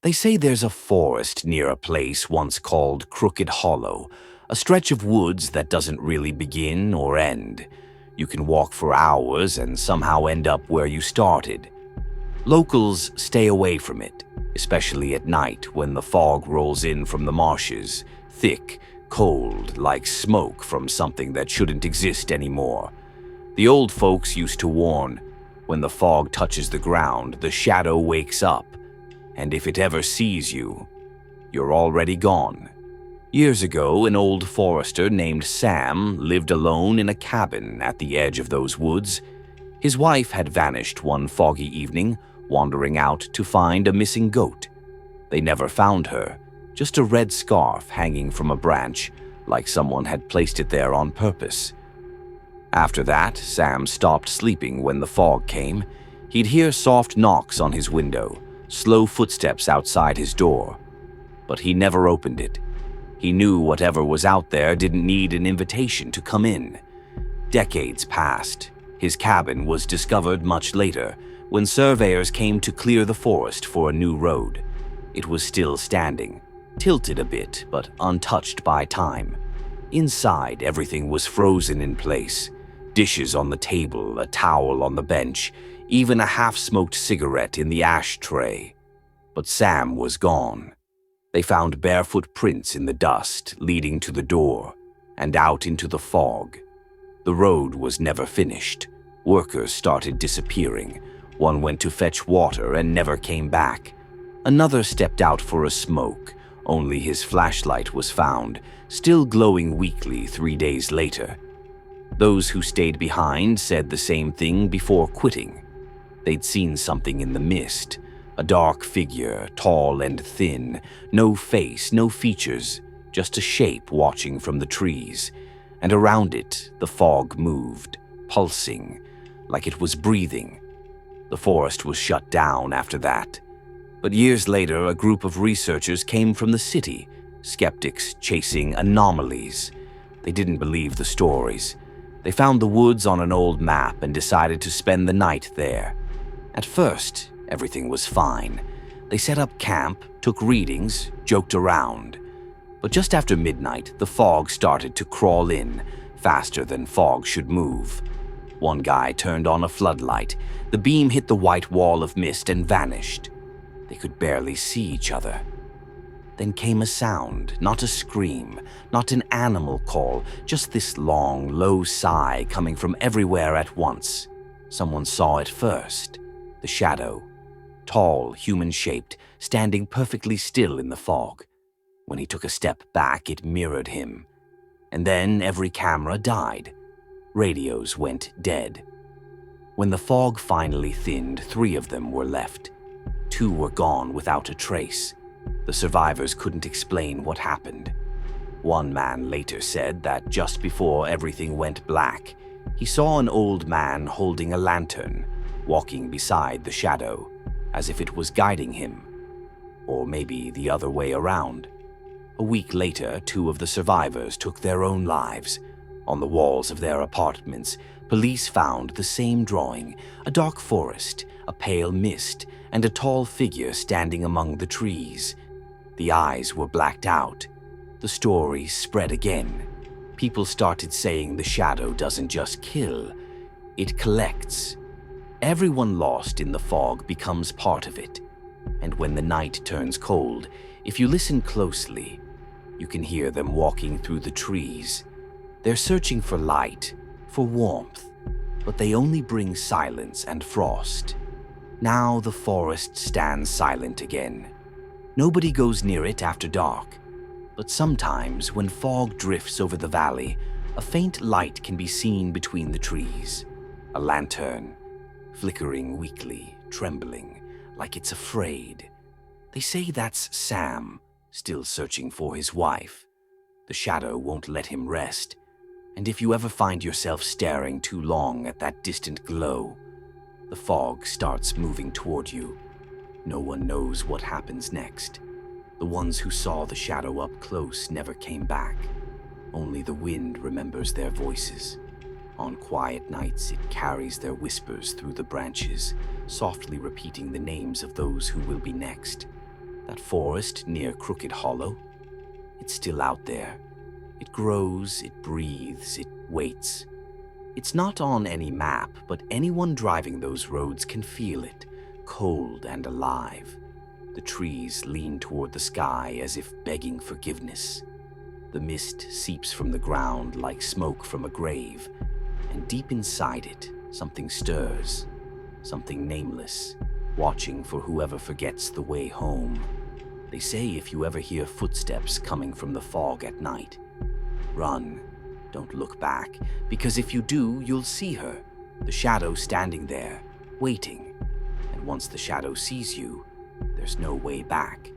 They say there's a forest near a place once called Crooked Hollow, a stretch of woods that doesn't really begin or end. You can walk for hours and somehow end up where you started. Locals stay away from it, especially at night when the fog rolls in from the marshes, thick, cold, like smoke from something that shouldn't exist anymore. The old folks used to warn, when the fog touches the ground, the shadow wakes up, and if it ever sees you, you're already gone. Years ago, an old forester named Sam lived alone in a cabin at the edge of those woods. His wife had vanished one foggy evening, wandering out to find a missing goat. They never found her, just a red scarf hanging from a branch, like someone had placed it there on purpose. After that, Sam stopped sleeping when the fog came. He'd hear soft knocks on his window, slow footsteps outside his door. But he never opened it. He knew whatever was out there didn't need an invitation to come in. Decades passed. His cabin was discovered much later, when surveyors came to clear the forest for a new road. It was still standing, tilted a bit, but untouched by time. Inside, everything was frozen in place. Dishes on the table, a towel on the bench, even a half-smoked cigarette in the ashtray. But Sam was gone. They found barefoot prints in the dust leading to the door and out into the fog. The road was never finished. Workers started disappearing. One went to fetch water and never came back. Another stepped out for a smoke. Only his flashlight was found, still glowing weakly 3 days later. Those who stayed behind said the same thing before quitting. They'd seen something in the mist, a dark figure, tall and thin, no face, no features, just a shape watching from the trees. And around it, the fog moved, pulsing, like it was breathing. The forest was shut down after that. But years later, a group of researchers came from the city, skeptics chasing anomalies. They didn't believe the stories. They found the woods on an old map and decided to spend the night there. At first, everything was fine. They set up camp, took readings, joked around. But just after midnight, the fog started to crawl in, faster than fog should move. One guy turned on a floodlight. The beam hit the white wall of mist and vanished. They could barely see each other. Then came a sound, not a scream, not an animal call, just this long, low sigh coming from everywhere at once. Someone saw it first. The shadow, tall, human-shaped, standing perfectly still in the fog. When he took a step back, it mirrored him. And then every camera died. Radios went dead. When the fog finally thinned, 3 of them were left. 2 were gone without a trace. The survivors couldn't explain what happened. One man later said that just before everything went black, he saw an old man holding a lantern, walking beside the shadow, as if it was guiding him. Or maybe the other way around. A week later, 2 of the survivors took their own lives. On the walls of their apartments, police found the same drawing, a dark forest, a pale mist, and a tall figure standing among the trees. The eyes were blacked out. The story spread again. People started saying the shadow doesn't just kill, it collects. Everyone lost in the fog becomes part of it. And when the night turns cold, if you listen closely, you can hear them walking through the trees. They're searching for light, for warmth, but they only bring silence and frost. Now the forest stands silent again. Nobody goes near it after dark, but sometimes when fog drifts over the valley, a faint light can be seen between the trees. A lantern, flickering weakly, trembling, like it's afraid. They say that's Sam, still searching for his wife. The shadow won't let him rest, and if you ever find yourself staring too long at that distant glow, the fog starts moving toward you. No one knows what happens next. The ones who saw the shadow up close never came back. Only the wind remembers their voices. On quiet nights, it carries their whispers through the branches, softly repeating the names of those who will be next. That forest near Crooked Hollow. It's still out there. It grows, it breathes, it waits. It's not on any map, but anyone driving those roads can feel it, cold and alive. The trees lean toward the sky as if begging forgiveness. The mist seeps from the ground like smoke from a grave, and deep inside it, something stirs, something nameless, watching for whoever forgets the way home. They say if you ever hear footsteps coming from the fog at night, run. Don't look back, because if you do, you'll see her, the shadow standing there, waiting. And once the shadow sees you, there's no way back.